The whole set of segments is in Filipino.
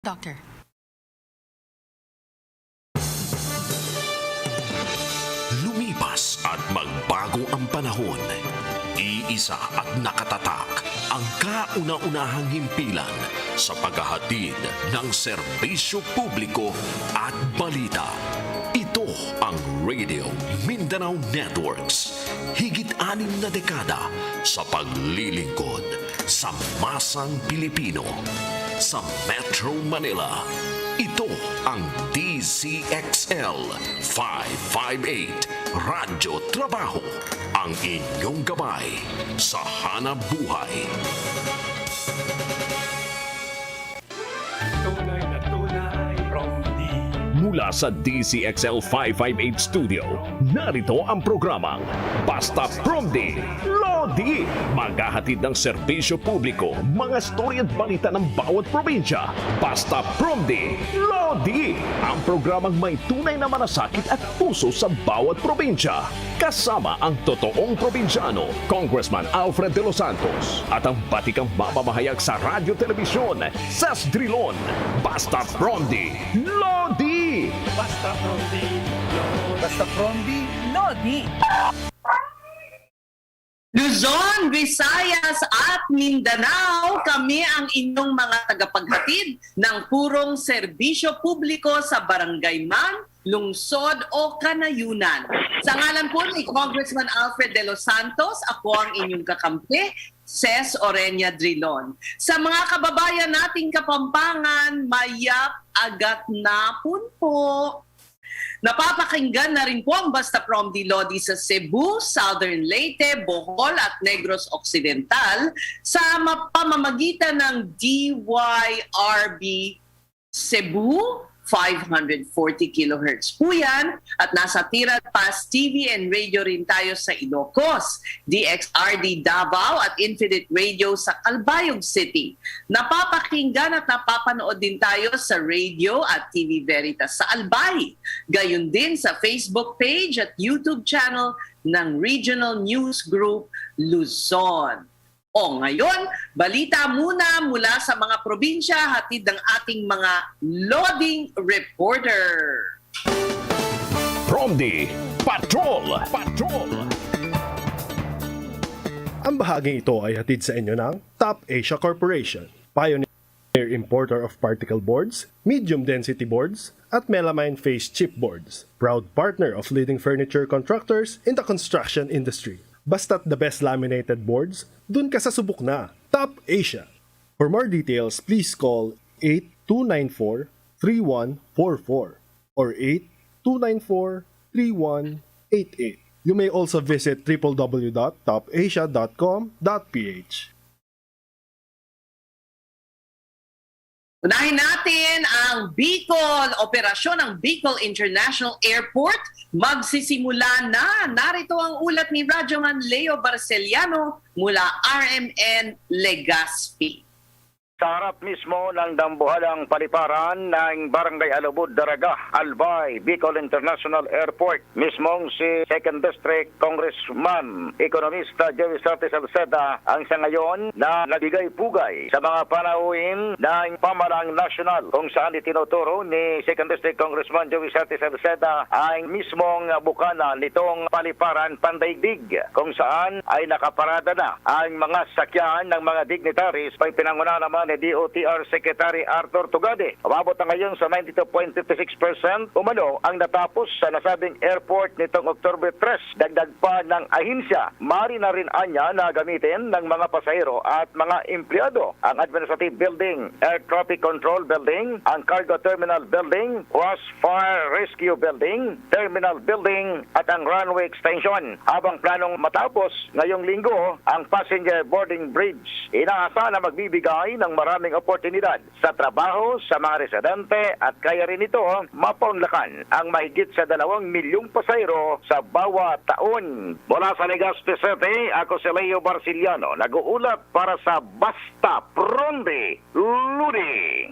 Doctor. Lumipas at magbago ang panahon. Iisa at nakatatak ang kauna-unahang himpilan sa paghahatid ng serbisyo publiko at balita. Ito ang Radio Mindanao Networks. Higit 6 na dekada sa paglilingkod sa masang Pilipino. Sa Metro Manila, ito ang DZXL 558 Radyo Trabaho, ang inyong gabay sa hanap buhay. Tunay na tunay, Promdi. Mula sa DZXL 558 Studio, narito ang programang Basta Promdi, Lodi. Maghahatid ng serbisyo publiko, mga storya at balita ng bawat probinsya. Basta Promdi, Lodi. Ang programang may tunay na malasakit at puso sa bawat probinsya. Kasama ang totoong probinsyano, Congressman Alfred de los Santos, at ang batikang mamamahayag sa radyo telebisyon, Sas Drilon. Basta Promdi, Lodi. Basta Promdi. Basta Promdi. Lodi. Luzon, Visayas at Mindanao, kami ang inyong mga tagapaghatid ng purong serbisyo publiko sa barangay man, lungsod o kanayunan. Sa ngalan po ni Congressman Alfred de los Santos, ako ang inyong kakampi, Ses Orenya Drilon. Sa mga kababayan nating Kapampangan, mayap agat napun po. Napapakinggan na rin po ang Basta Promdi Lodi sa Cebu, Southern Leyte, Bohol at Negros Occidental sa pamamagitan ng DYRB Cebu, 540 kHz po yan. At nasa Tirat Pass TV and Radio rin tayo sa Ilocos, DXRD Davao at Infinite Radio sa Calbayog City. Napapakinggan at napapanood din tayo sa radio at TV Veritas sa Albay. Gayon din sa Facebook page at YouTube channel ng Regional News Group Luzon. O ngayon, balita mula sa mga probinsya, hatid ng ating mga loading reporter. Promdi, Patrol! Ang bahaging ito ay hatid sa inyo ng Top Asia Corporation, pioneer importer of particle boards, medium density boards, at melamine face chipboards. Proud partner of leading furniture contractors in the construction industry. Basta't the best laminated boards, dun ka sa subok na. Top Asia. For more details, please call 8294-3144 or 8294-3188. You may also visit www.topasia.com.ph. Unahin natin ang Bicol, operasyon ng Bicol International Airport. Magsisimula na. Narito ang ulat ni Radyoman Leo Barceliano mula RMN Legazpi. Sa harap mismo ng dambuhalang paliparan ng Barangay Alubod, Daraga, Albay, Bicol International Airport, mismong si 2nd District Congressman, Ekonomista Joey Salceda ang sa ngayon na nabigay-pugay sa mga panauhin ng pamalang nasyonal kung saan itinuturo ni 2nd District Congressman Joey Salceda ang mismong bukana nitong paliparan pandaigdig kung saan ay nakaparada na ang mga sakyan ng mga dignitaries pag pinanguna naman ni DOTR Secretary Arthur Tugade. Umabot na ngayon sa 92.56% umano ang natapos sa nasabing airport nitong October 3. Dagdag pa ng ahinsya, mari na rin anya na gamitin ng mga pasahero at mga empleyado ang Administrative Building, Air Traffic Control Building, ang Cargo Terminal Building, Coast Fire Rescue Building, Terminal Building at ang Runway Extension. Habang planong matapos ngayong linggo ang Passenger Boarding Bridge, inaasahan na magbibigay ng maraming oportunidad sa trabaho sa mga residente at kaya rin ito mapaunlakan ang mahigit sa 2 milyong pasahero sa bawat taon. Mula sa Legazpi City, ako si Leo Barceliano, nag-uulat para sa Basta Promdi, Lodi.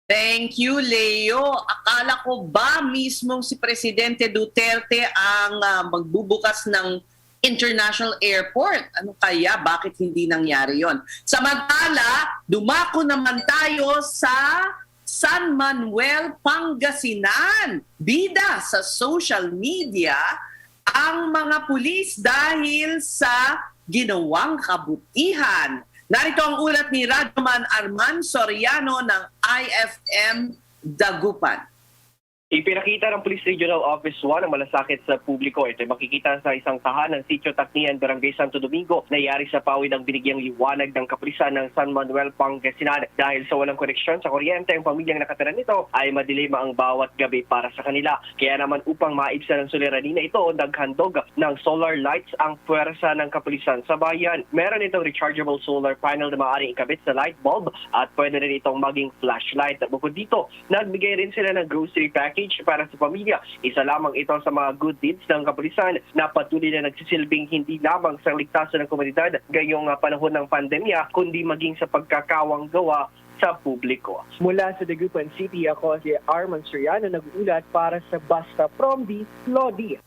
Thank you, Leo. Akala ko ba mismong si Presidente Duterte ang magbubukas ng International Airport. Ano kaya? Bakit hindi nangyari yon? Samantala, dumako naman tayo sa San Manuel, Pangasinan. Bida sa social media ang mga pulis dahil sa ginawang kabutihan. Narito ang ulat ni Radyoman Arman Soriano ng IFM Dagupan. Ipinakita ng Police Regional Office 1 ang malasakit sa publiko. Ito ay makikita sa isang tahanan, Sitio Tacnian, Barangay Santo Domingo, na yari sa pawid ang binigyang liwanag ng kapulisan ng San Manuel, Pangasinan. Dahil sa walang koneksyon sa kuryente, ang pamilyang nakatira nito ay madilim ang bawat gabi para sa kanila. Kaya naman upang maibsan ang suliranin na ito, naghandog ng solar lights ang puwersa ng kapulisan sa bayan. Meron itong rechargeable solar panel na maaaring ikabit sa light bulb at pwede rin itong maging flashlight. Bukod dito, nagbigay rin sila ng grocery package para sa pamilya. Isa lamang ito sa mga good deeds ng kapulisan na patuloy na nagsisilbing hindi lamang sa ligtasan ng komunidad gayong panahon ng pandemya, kundi maging sa pagkakawang gawa sa publiko. Mula sa Dagupan City, ako si Arman Soriano, nag-uulat para sa Basta Promdi, Lodi.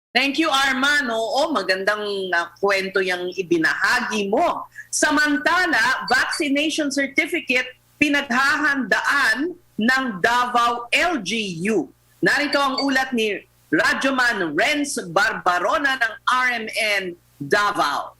Thank you, Arman. Oo, magandang kwento yung ibinahagi mo. Samantala, vaccination certificate pinaghahandaan ng Davao LGU. Narito ang ulat ni Radyoman Renz Barbarona ng RMN Davao.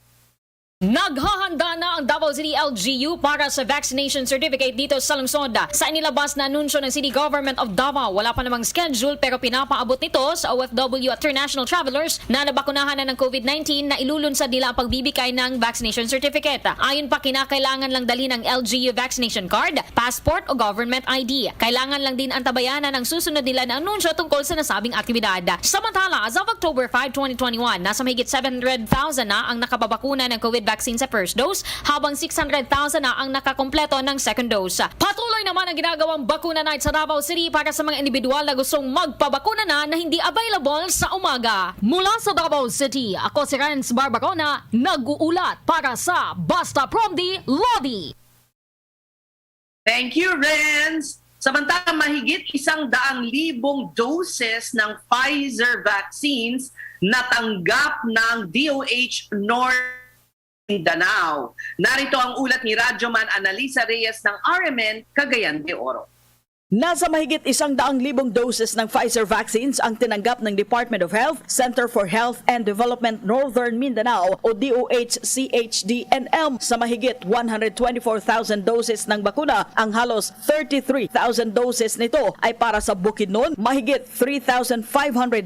Naghahanda na ang Davao City LGU para sa vaccination certificate dito sa lungsod. Sa inilabas na anunsyo ng City Government of Davao, wala pa namang schedule pero pinapaabot nito sa OFW at international travelers na nabakunahan na ng COVID-19 na ilulunsad nila ang pagbibigay ng vaccination certificate. Ayon pa, kinakailangan lang dalhin ang LGU vaccination card, passport o government ID. Kailangan lang din antabayanan ang susunod nila na anunsyo tungkol sa nasabing aktibidad. Samantala, as of October 5, 2021, nasa mahigit 700,000 na ang nakababakuna ng COVID vaccine sa first dose, habang 600,000 na ang nakakompleto ng second dose. Patuloy naman ang ginagawang bakuna night sa Davao City para sa mga individual na gustong magpabakuna na hindi available sa umaga. Mula sa Davao City, ako si Renz Barbarona, nag-uulat para sa Basta Promdi, Lodi. Thank you, Renz. Samantala, mahigit 100,000 doses ng Pfizer vaccines natanggap ng DOH North Mindanao. Narito ang ulat ni Radyoman Analisa Reyes ng RMN Cagayan de Oro. Nasa mahigit 100,000 doses ng Pfizer vaccines ang tinanggap ng Department of Health, Center for Health and Development Northern Mindanao o DOH-CHDNM. Sa mahigit 124,000 doses ng bakuna, ang halos 33,000 doses nito ay para sa Bukidnon, mahigit 3,500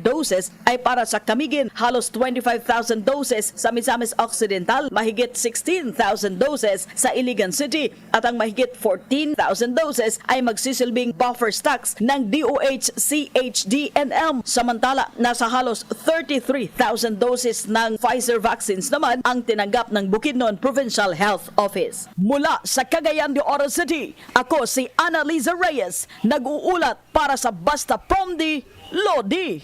doses ay para sa Camiguin, halos 25,000 doses sa Misamis Occidental, mahigit 16,000 doses sa Iligan City at ang mahigit 14,000 doses ay magsisilbing buffer stocks ng DOH-CHDNM. Samantala, nasa halos 33,000 doses ng Pfizer vaccines naman ang tinanggap ng Bukidnon Provincial Health Office. Mula sa Cagayan de Oro City, ako si Annalisa Reyes, nag-uulat para sa Basta Promdi, Lodi.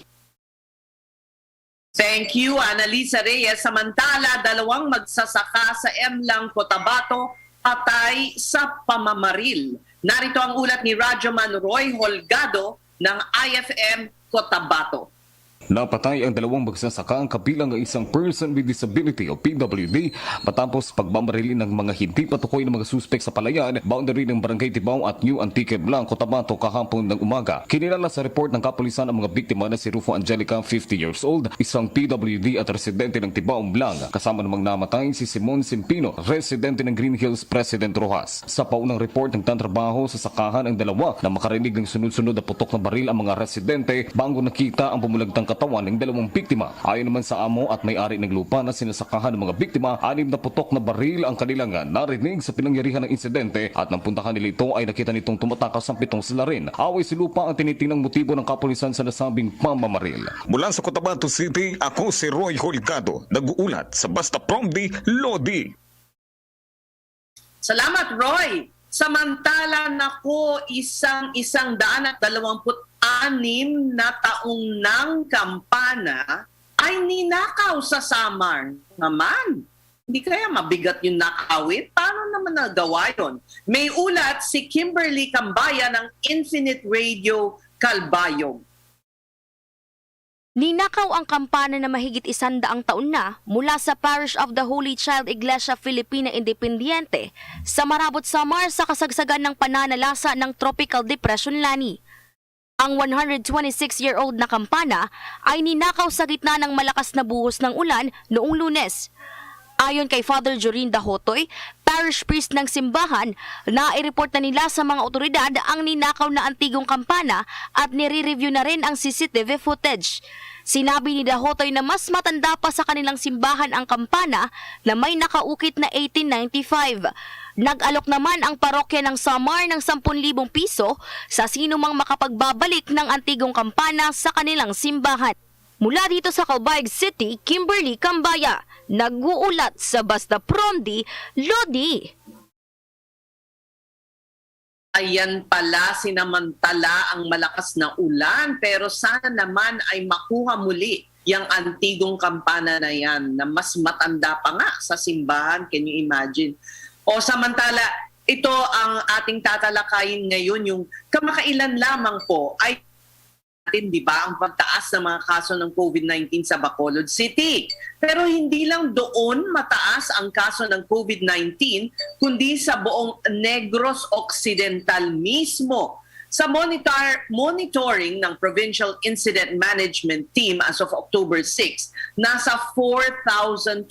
Thank you, Analisa Reyes. Samantala, 2 magsasaka sa Emlang, Cotabato patay sa pamamaril. Narito ang ulat ni Radyoman Roy Holgado ng IFM Cotabato. Napatay ang 2 magsasaka kabilang ang isang person with disability o PWD matapos pagmamarilin ng mga hindi patukoy ng mga suspek sa palayan, boundary ng Barangay Tibao at New Antique Blanco, Cotabato kahapon ng umaga. Kinilala sa report ng kapulisan ang mga biktima na si Rufo Angelica, 50 years old, isang PWD at residente ng Tibao Blanc. Kasama namang namatay si Simon Simpino, residente ng Green Hills, President Rojas. Sa paunang report ng tantrabaho sa sakahan ang 2 na makarinig ng sunod-sunod na putok na baril ang mga residente bago nakita ang bumulagtang katawan ng 2 biktima. Ayon naman sa amo at may-ari ng lupa na sinasakahan ng mga biktima, 6 na putok na baril ang kanilang narinig sa pinangyarihan ng insidente at nang puntahan nila ito ay nakita nitong tumatakas ang 7 salarin. Away si lupa ang tinitinang motibo ng kapulisan sa nasabing pamamaril. Mula sa Cotabato City, ako si Roy Holgado, nag-uulat sa Basta Promdi, Lodi. Salamat, Roy. Samantala, nako, 126 na taong ng kampana ay ninakaw sa Samar naman. Hindi kaya mabigat yung nakawin? Paano naman nagawa yun? May ulat si Kimberly Cambaya ng Infinite Radio Calbayog. Ninakaw ang kampana na mahigit 100 taon na mula sa Parish of the Holy Child Iglesia Filipina Independiente sa Marabot, Samar sa kasagsagan ng pananalasa ng Tropical Depression Lani. Ang 126-year-old na kampana ay ninakaw sa gitna ng malakas na buhos ng ulan noong Lunes. Ayon kay Father Jorin Dahotoy, parish priest ng simbahan, na-report na nila sa mga otoridad ang ninakaw na antigong kampana at nire-review na rin ang CCTV footage. Sinabi ni Dahotoy na mas matanda pa sa kanilang simbahan ang kampana na may nakaukit na 1895. Nag-alok naman ang parokya ng Samar ng 10,000 piso sa sinumang makapagbabalik ng antigong kampana sa kanilang simbahan. Mula dito sa Calbayog City, Kimberly Cambaya, nag-uulat sa Basta Promdi, Lodi. Ayan pala, sinamantala ang malakas na ulan, pero sana naman ay makuha muli yung antigong kampana na yan na mas matanda pa nga sa simbahan. Can you imagine? O samantala, ito ang ating tatalakayin ngayon, yung kamakailan lamang po ay di ba ang pagtaas ng mga kaso ng COVID-19 sa Bacolod City. Pero hindi lang doon mataas ang kaso ng COVID-19, kundi sa buong Negros Occidental mismo. Sa monitoring ng Provincial Incident Management Team as of October 6, nasa 4,214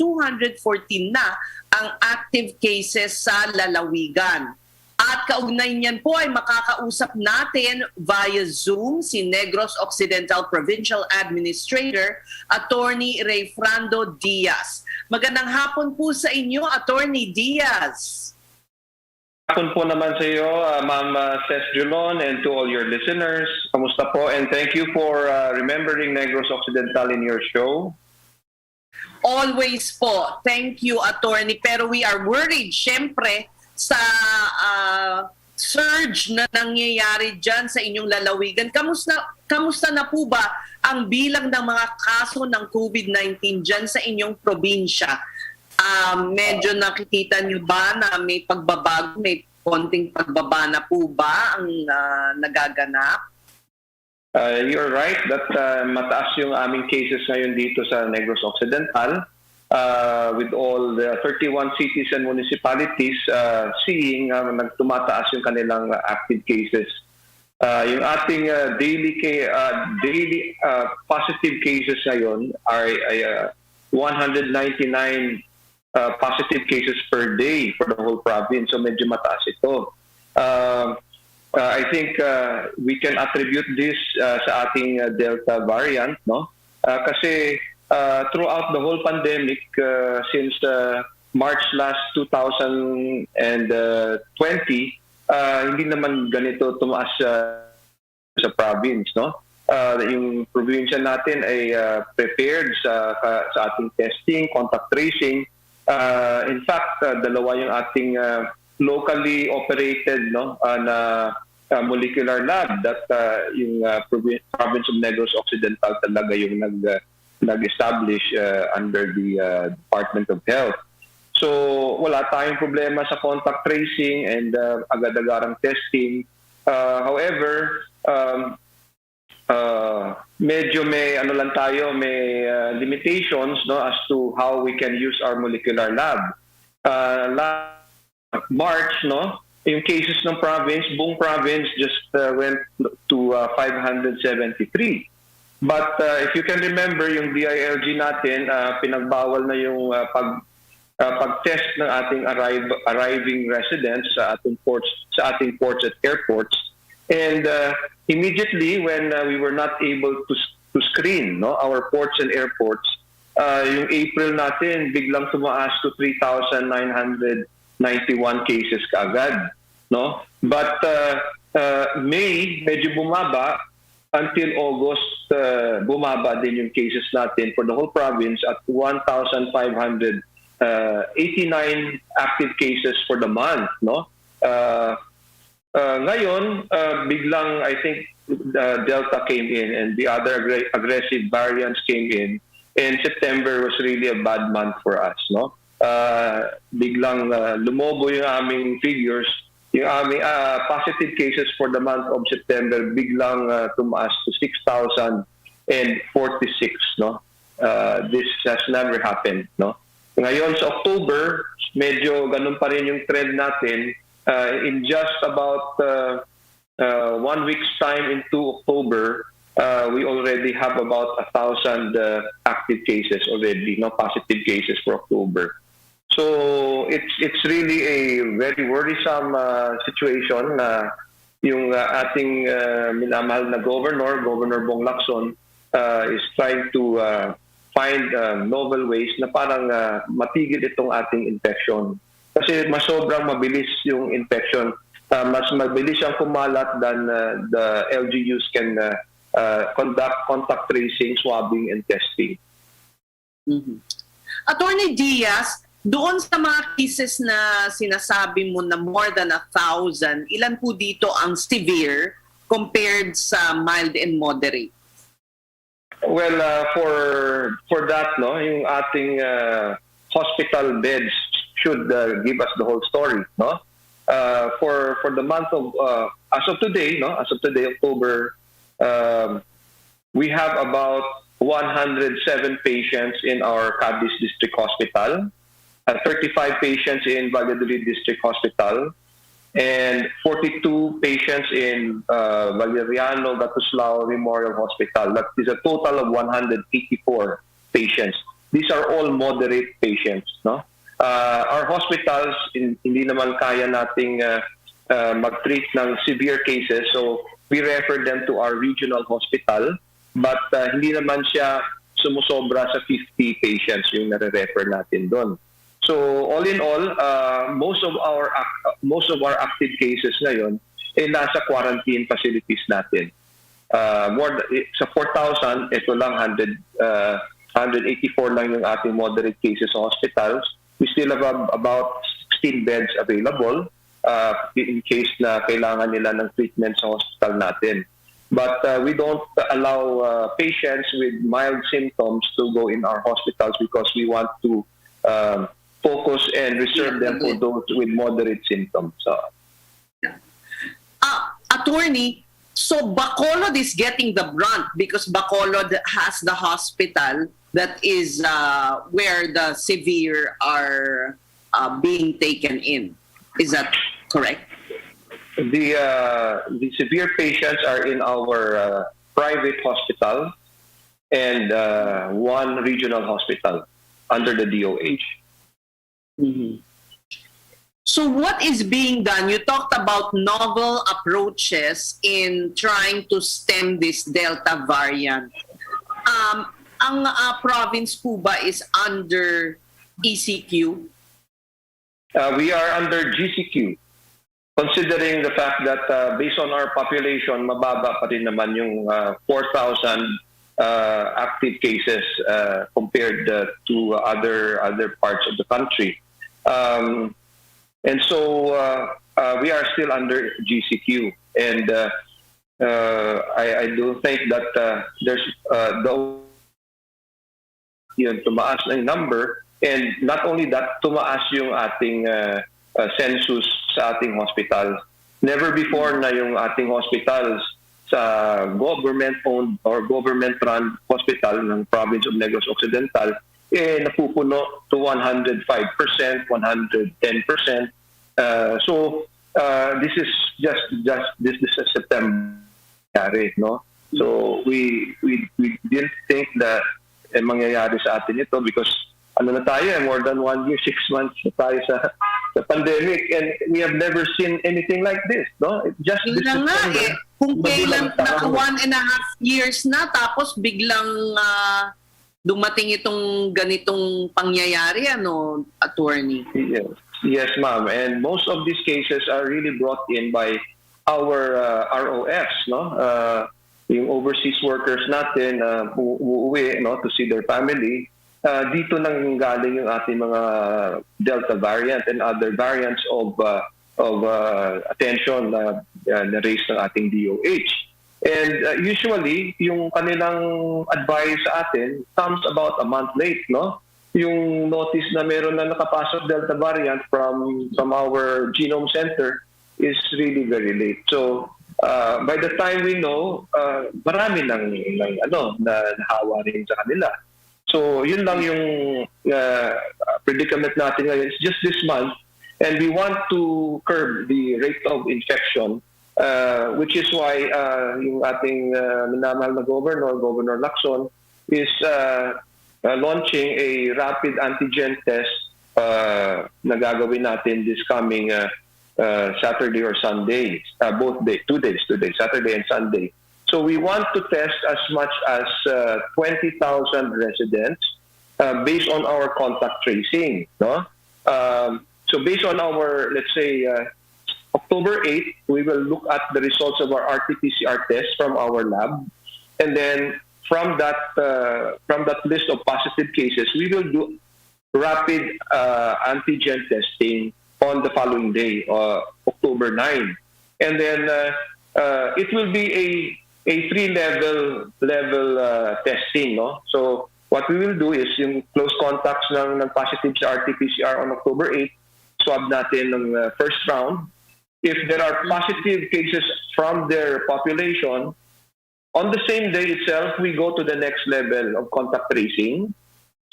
na ang active cases sa lalawigan. At kaugnay niyan po ay makakausap natin via Zoom si Negros Occidental Provincial Administrator, Attorney Rayfrando Diaz. Magandang hapon po sa inyo, Attorney Diaz. Hapon po naman sa iyo, Ma'am Drilon, and to all your listeners. Kamusta po? And thank you for remembering Negros Occidental in your show. Always po. Thank you, Attorney. Pero we are worried, syempre, sa surge na nangyayari dyan sa inyong lalawigan. Kamusta na po ba ang bilang ng mga kaso ng COVID-19 dyan sa inyong probinsya? Medyo nakikita nyo ba na may pagbabago, may konting pagbaba na po ba ang nagaganap? You're right that mataas yung aming cases ngayon dito sa Negros Occidental. With all the 31 cities and municipalities seeing nagtumataas yung kanilang active cases. Yung ating daily positive cases ngayon ay 199 positive cases per day for the whole province. So medyo mataas ito. I think we can attribute this sa ating Delta variant, no? Kasi throughout the whole pandemic, since March last 2020, hindi naman ganito tumaas sa province, no? Yung probinsya natin ay prepared sa ating testing, contact tracing. In fact, dalawa yung ating locally operated, no, na molecular lab that yung province of Negros Occidental talaga yung nag-establish under the Department of Health. So wala tayong problema sa contact tracing and agad-agarang testing. However, medyo may may limitations, no, as to how we can use our molecular lab. Last March, no, yung cases ng province, buong province just went to 573. But if you can remember, yung DILG natin, pinagbawal na yung pag-test ng ating arriving residents sa ating ports at airports. And immediately when we were not able to screen, no, our ports and airports, yung April natin biglang tumaas to 3,991 cases kaagad, no? But May medyo bumaba. Until August, bumaba din yung cases natin for the whole province at 1,589 active cases for the month, no? Ngayon, biglang I think Delta came in and the other aggressive variants came in, and September was really a bad month for us, no? Biglang lumobo yung aming figures. Yung aming positive cases for the month of September biglang tumaas to 6,000 and 46, no? This has never happened, no? Ngayon sa October, medyo ganun pa rin yung trend natin. In just about 1 week's time into October, we already have about 1,000 active cases already, no, positive cases for October. So it's really a very worrisome situation na yung ating minamahal na Governor Bong Lacson, is trying to find novel ways na parang matigil itong ating infection. Kasi mas sobrang mabilis yung infection. Mas mabilis siyang kumalat than the LGUs can conduct contact tracing, swabbing, and testing. Attorney Diaz, doon sa mga cases na sinasabi mo na more than 1,000, ilan po dito ang severe compared sa mild and moderate? Well, for that, no, yung ating hospital beds should give us the whole story, no. For the month of as of today, October, we have about 107 patients in our Cadiz District Hospital, 35 patients in Valladolid District Hospital, and 42 patients in Valeriano Gatuslao Memorial Hospital. That is a total of 184 patients. These are all moderate patients, no? Our hospitals, hindi naman kaya nating mag-treat ng severe cases, so we refer them to our regional hospital, but hindi naman siya sumusobra sa 50 patients yung nare-refer natin doon. So all in all, most of our active cases ngayon nasa quarantine facilities natin. Sa 4,000, ito lang 184 lang yung ating moderate cases sa hospitals. We still have about 16 beds available in case na kailangan nila ng treatment sa hospital natin. But we don't allow patients with mild symptoms to go in our hospitals because we want to focus and reserve them for those with moderate symptoms. Attorney, so Bacolod is getting the brunt because Bacolod has the hospital that is where the severe are being taken in. Is that correct? The severe patients are in our private hospital and one regional hospital under the DOH. So what is being done? You talked about novel approaches in trying to stem this Delta variant. Ang province po ba is under ECQ? We are under GCQ. Considering the fact that based on our population, mababa pa rin naman yung 4,000 active cases compared to other parts of the country. And so we are still under GCQ. And I do think that there's tumaas na yung number. And not only that, tumaas yung ating census sa ating hospitals. Never before na yung ating hospitals sa government-owned or government-run hospital ng province of Negros Occidental, napupuno to 105%, 110%. So this is just this is September, no? So we didn't think that mangyayari sa atin ito because ano na tayo, more than 1 year, 6 months na tayo sa pandemic, and we have never seen anything like this, no? Just this September, kung kailan naka 1.5 years na, tapos biglang dumating itong ganitong pangyayari, ano, attorney? Yes, ma'am. And most of these cases are really brought in by our ROFs, no? Yung overseas workers natin uuwi, no, to see their family. Dito nang galing yung ating mga Delta variant and other variants of attention na raised ng ating DOH. And usually, yung kanilang advice sa atin comes about a month late, no? Yung notice na meron na nakapasok Delta variant from our genome center is really very late. So by the time we know, marami ng nahawa rin sa kanila. So yun lang yung predicament natin ngayon. It's just this month, and we want to curb the rate of infection, which is why yung ating minamahal na Governor Lacson, is launching a rapid antigen test na gagawin natin this coming Saturday or Sunday, both days, 2 days, Saturday and Sunday. So we want to test as much as 20,000 residents based on our contact tracing. No? So based on our, let's say, October 8th, we will look at the results of our RT-PCR test from our lab, and then from that list of positive cases, we will do rapid antigen testing on the following day, October 9. And then it will be a three-level testing. No? So what we will do is yung close contacts ng positive sa RT-PCR on October 8, swab natin ng first round. If there are positive cases from their population, on the same day itself, we go to the next level of contact tracing.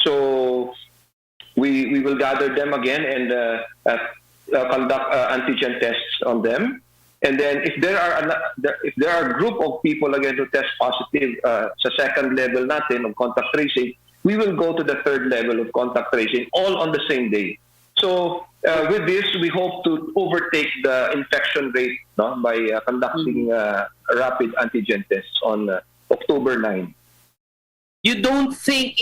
So we will gather them again and conduct antigen tests on them. And then if there are a group of people again who test positive sa second level natin of contact tracing, we will go to the third level of contact tracing all on the same day. So with this, we hope to overtake the infection rate, no, by conducting rapid antigen tests on October 9. You don't think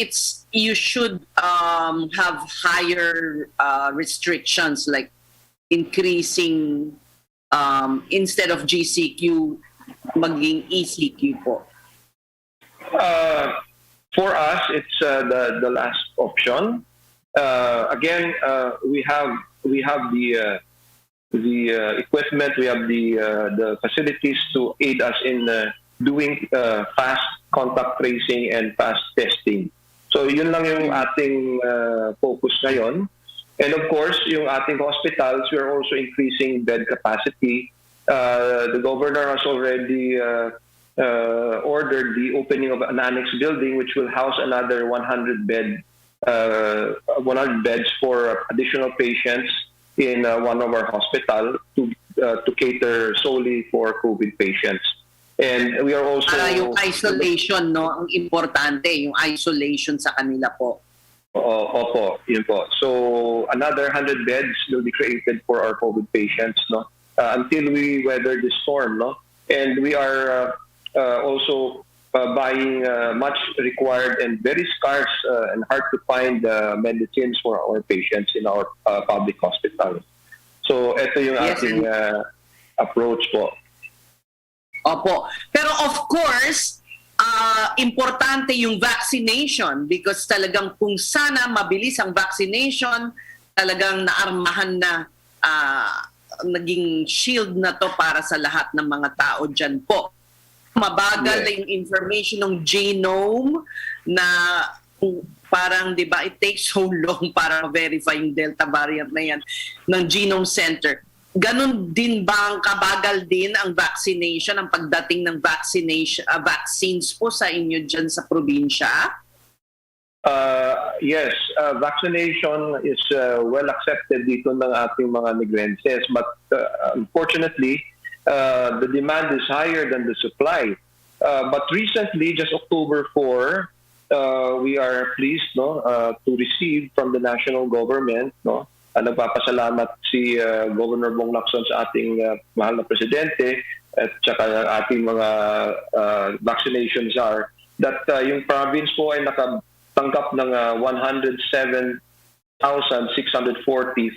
you should have higher restrictions, like increasing instead of GCQ maging ECQ po? For us, it's the last option. Again, we have the equipment, we have the facilities to aid us in doing fast contact tracing and fast testing. So yun lang yung ating focus ngayon. And of course, yung ating hospitals, we are also increasing bed capacity. The governor has already ordered the opening of an annex building which will house another 100 beds for additional patients in one of our hospitals to cater solely for COVID patients. And we are also... yung isolation, no? Ang importante, yung isolation sa kanila po. Opo, yun po. So another 100 beds will be created for our COVID patients, no? Until we weather the storm, no? And we are also buying much required and very scarce and hard to find medicines for our patients in our public hospitals. So ito yung ating approach po. Opo. Pero of course, importante yung vaccination because talagang kung sana mabilis ang vaccination, talagang naarmahan na naging shield na to para sa lahat ng mga tao dyan po. Mabagal yung information ng genome na parang, di ba, it takes so long para ma-verify yung Delta variant na yan ng Genome Center. Ganon din ba ang kabagal din ang vaccination, ang pagdating ng vaccines po sa inyo dyan sa probinsya? Yes, vaccination is well accepted dito ng ating mga Negrenses. But unfortunately, the demand is higher than the supply. But recently, just October 4, we are pleased to receive from the national government, nagpapasalamat si Governor Bong Lacson sa ating mahal na presidente at saka ating mga vaccination czar that yung province po ay nakatanggap ng 107,640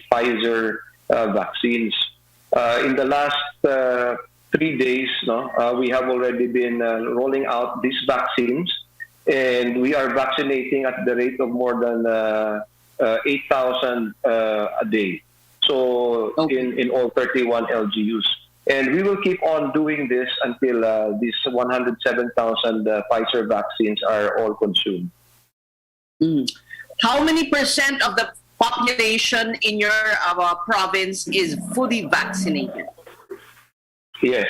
Pfizer vaccines. In the last 3 days, we have already been rolling out these vaccines, and we are vaccinating at the rate of more than 8,000 a day. So in all 31 LGUs. And we will keep on doing this until these 107,000 Pfizer vaccines are all consumed. How many percent of the population in your province is fully vaccinated? Yes,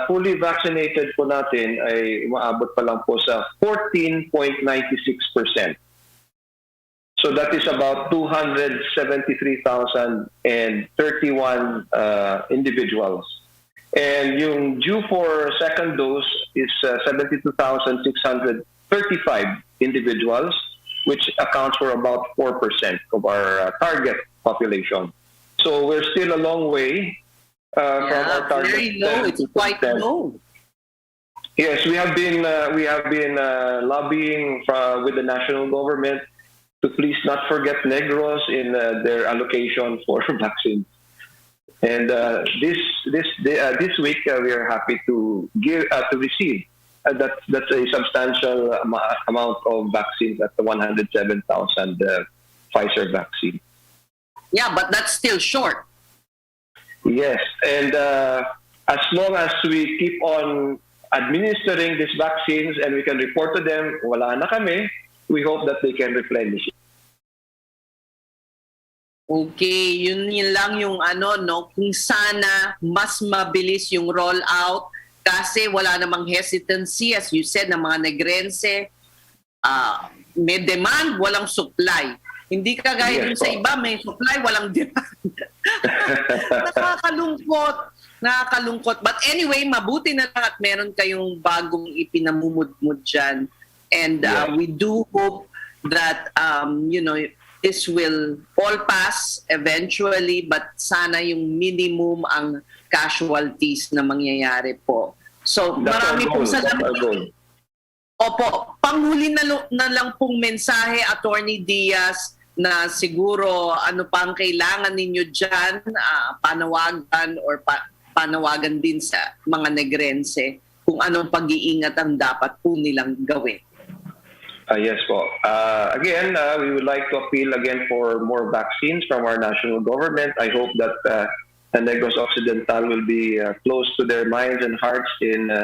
fully vaccinated po natin ay umaabot pa lang po sa 14.96%. So that is about 273,031 individuals. And yung due for second dose is 72,635 individuals, which accounts for about 4% of our target population. So we're still a long way from our target. Very low. It's quite 10%. low. Yes, we have been lobbying with the national government to please not forget Negros in their allocation for vaccines. And this week we are happy to receive that's a substantial amount of vaccines at the 107,000 Pfizer vaccine. Yeah, but that's still short. Yes, and as long as we keep on administering these vaccines and we can report to them, wala na kami, we hope that they can replenish it. Okay, yun lang yung kung sana mas mabilis yung rollout kasi wala namang hesitancy, as you said, ng mga negrense. May demand, walang supply. Hindi kagaya dun sa iba, may supply, walang demand. Nakakalungkot. But anyway, mabuti na lang at meron kayong bagong ipinamumudmud dyan. And we do hope that, this will all pass eventually, but sana yung minimum ang casualties na mangyayari po. So, marami pong salamat. Opo, panghuli na lang pong mensahe, Attorney Diaz, na siguro ano pa ang kailangan ninyo dyan, panawagan or panawagan din sa mga negrense kung anong pag-iingat ang dapat po nilang gawin. Yes po. Again, we would like to appeal again for more vaccines from our national government. I hope that Negros Occidental will be close to their minds and hearts in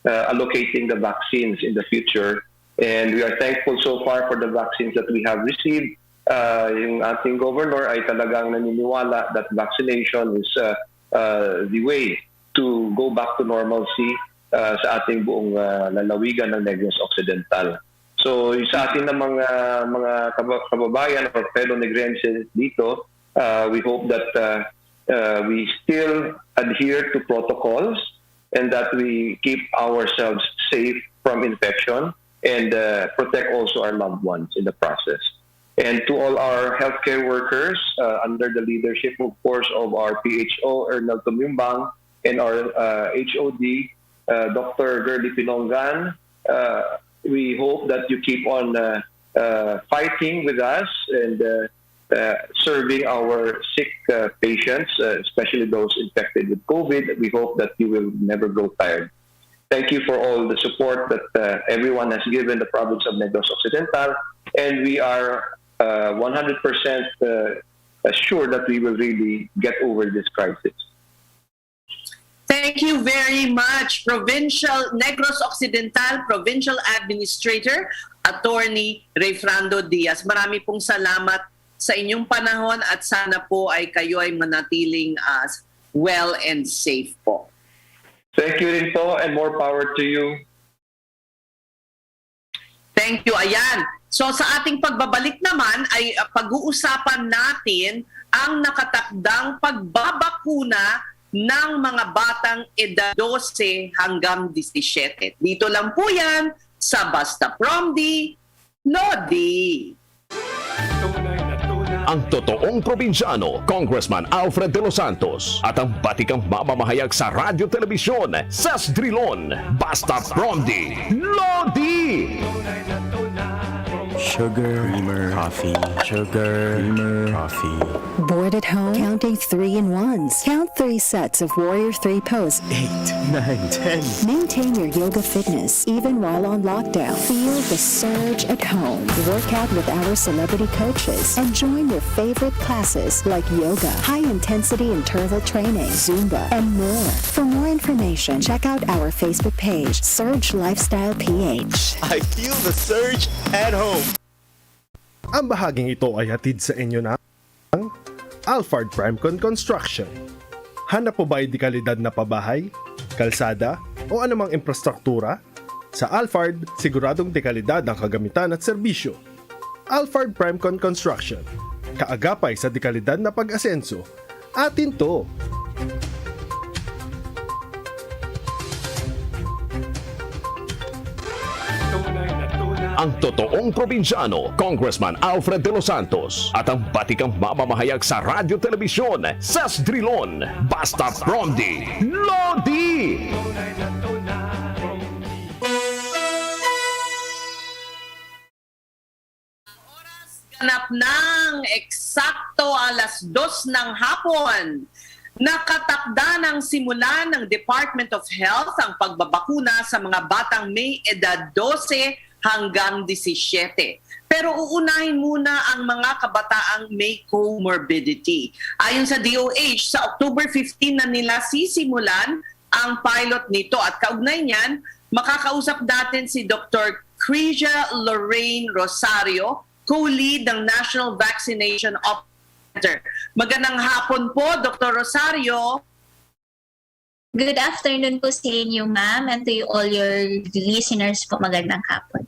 allocating the vaccines in the future. And we are thankful so far for the vaccines that we have received. Yung ating governor ay talagang naniniwala that vaccination is the way to go back to normalcy sa ating buong lalawigan ng Negros Occidental. So sa atin ng mga kababayan or fellow Negrenses dito, we hope that we still adhere to protocols and that we keep ourselves safe from infection and protect also our loved ones in the process. And to all our healthcare workers, under the leadership, of course, of our PHO, Ernel Tumimbang, and our HOD, Dr. Gerly Pinongan, we hope that you keep on fighting with us and serving our sick patients, especially those infected with COVID. We hope that you will never grow tired. Thank you for all the support that everyone has given the province of Negros Occidental, and we are 100% sure that we will really get over this crisis. Thank you very much, Negros Occidental Provincial Administrator, Attorney Rayfrando Diaz. Marami pong salamat sa inyong panahon at sana po ay kayo ay manatiling well and safe po. Thank you rin po and more power to you. Thank you. Ayan. So sa ating pagbabalik naman ay pag-uusapan natin ang nakatakdang pagbabakuna ng mga batang edad 12 hanggang 17. Dito lang po yan sa Basta Promdi, Lodi. Ang totoong probinsyano, Congressman Alfred de los Santos at ang batikang mamamahayag sa radyo telebisyon sa Drilon, Basta Promdi, Lodi! Sugar, creamer, coffee. Sugar, creamer, coffee. Bored at home? Counting 3-in-1s. Count 3 sets of Warrior 3 pose. 8, 9, 10. Maintain your yoga fitness even while on lockdown. Feel the surge at home. Work out with our celebrity coaches and join your favorite classes like yoga, high-intensity interval training, Zumba, and more. For more information, check out our Facebook page, Surge Lifestyle PH. I feel the surge at home. Ang bahaging ito ay hatid sa inyo ng Alfred Primecon Construction. Hanap po ba ay di kalidad na pabahay? kalsada o anumang infrastruktura? Sa Alfred, siguradong dekalidad ang kagamitan at serbisyo. Alfred Primecon Construction, kaagapay sa dekalidad na pag-asenso. Atin to! Ang totoong probinsyano, Congressman Alfred de los Santos at ang batikang mamamahayag sa radyo telebisyon sa Drilon, Basta Promdi, Lodi! Ganap ng eksakto alas 2 ng hapon. Nakatakda ng simula ng Department of Health ang pagbabakuna sa mga batang may edad 12 hanggang 17. Pero uunahin muna ang mga kabataang may comorbidity. Ayon sa DOH, sa October 15 na nila sisimulan ang pilot nito at kaugnay niyan, makakausap natin si Dr. Crisia Lorraine Rosario, co-lead ng National Vaccination Center. Magandang hapon po, Dr. Rosario. Good afternoon po sa inyo, ma'am, and to all your listeners po, magandang hapon.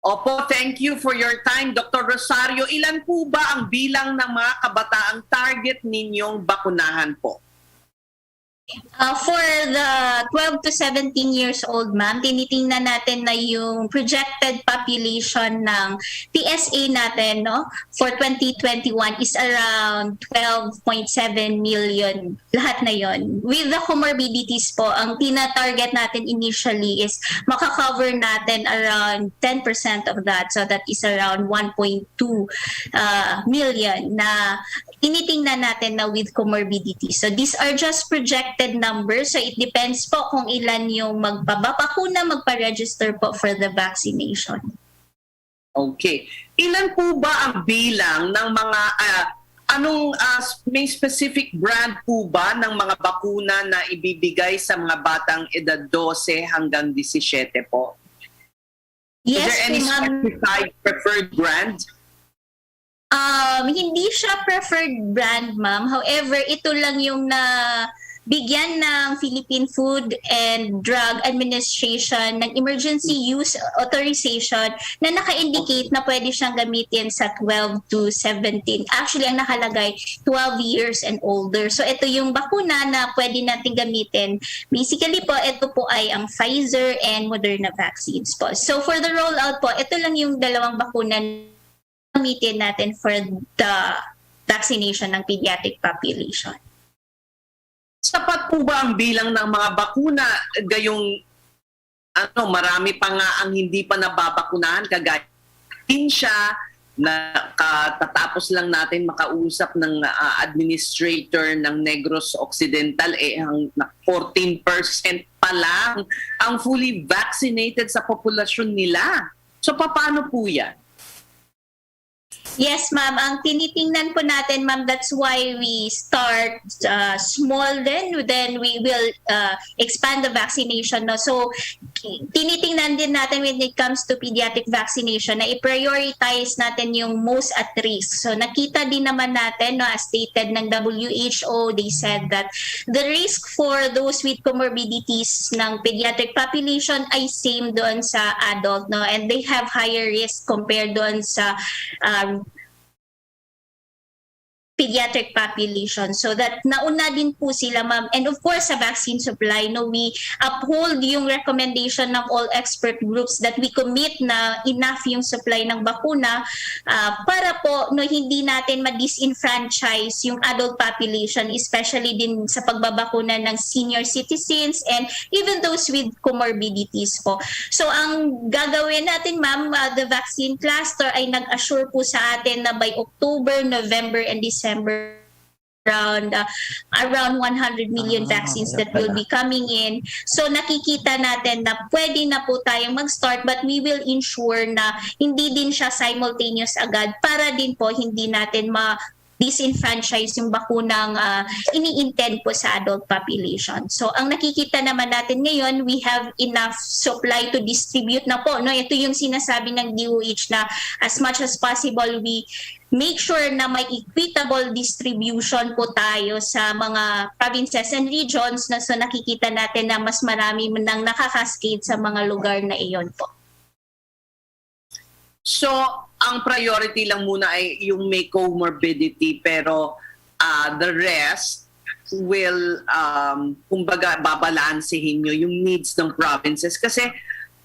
Opo, thank you for your time, Dr. Rosario. Ilan po ba ang bilang ng mga kabataang target ninyong bakunahan po? For the 12 to 17 years old, ma'am, tinitingnan natin na yung projected population ng PSA natin, no, for 2021 is around 12.7 million. Lahat na yon. With the comorbidities po, ang tina-target natin initially is makakover natin around 10% of that. So that is around 1.2 million na tinitingnan natin na with comorbidities. So these are just projected numbers. So it depends po kung ilan yung magpabakuna, magpa-register po for the vaccination. Okay. Ilan po ba ang bilang ng mga, may specific brand po ba ng mga bakuna na ibibigay sa mga batang edad 12 hanggang 17 po? Yes, is there any specified preferred brand? Hindi siya preferred brand, ma'am. However, ito lang yung bigyan ng Philippine Food and Drug Administration ng emergency use authorization na naka-indicate na pwede siyang gamitin sa 12 to 17. Actually, ang nakalagay, 12 years and older. So, ito yung bakuna na pwede natin gamitin. Basically po, ito po ay ang Pfizer and Moderna vaccines po. So, for the rollout po, ito lang yung dalawang bakuna gamitin natin for the vaccination ng pediatric population. Sapat po ba ang bilang ng mga bakuna? Gayong marami pa nga ang hindi pa nababakunahan, kagaya siya na katatapos lang natin makausap ng administrator ng Negros Occidental, ang 14% pa lang ang fully vaccinated sa populasyon nila. So paano po yan? Yes, ma'am. Ang tinitingnan po natin, ma'am, that's why we start small then we will expand the vaccination. No? So, tinitingnan din natin when it comes to pediatric vaccination na i-prioritize natin yung most at risk. So, nakita din naman natin, no, as stated ng WHO, they said that the risk for those with comorbidities ng pediatric population ay same doon sa adult, no? And they have higher risk compared doon sa pediatric population. So that nauna din po sila, ma'am. And of course, sa vaccine supply, no, we uphold yung recommendation ng all expert groups that we commit na enough yung supply ng bakuna para po hindi natin ma-disenfranchise yung adult population, especially din sa pagbabakuna ng senior citizens and even those with comorbidities po. So ang gagawin natin, ma'am, the vaccine cluster ay nag-assure po sa atin na by October, November, and December around 100 million vaccines that will be coming in. So nakikita natin na pwede na po tayong mag-start, but we will ensure na hindi din siya simultaneous agad para din po hindi natin disenfranchise yung bakunang ini-intend po sa adult population. So ang nakikita naman natin ngayon, we have enough supply to distribute na po. No? Ito yung sinasabi ng DOH na as much as possible, we make sure na may equitable distribution po tayo sa mga provinces and regions na so nakikita natin na mas marami nang nakakascade sa mga lugar na iyon po. So, ang priority lang muna ay yung may comorbidity pero the rest will, kumbaga, babalansehin nyo yung needs ng provinces kasi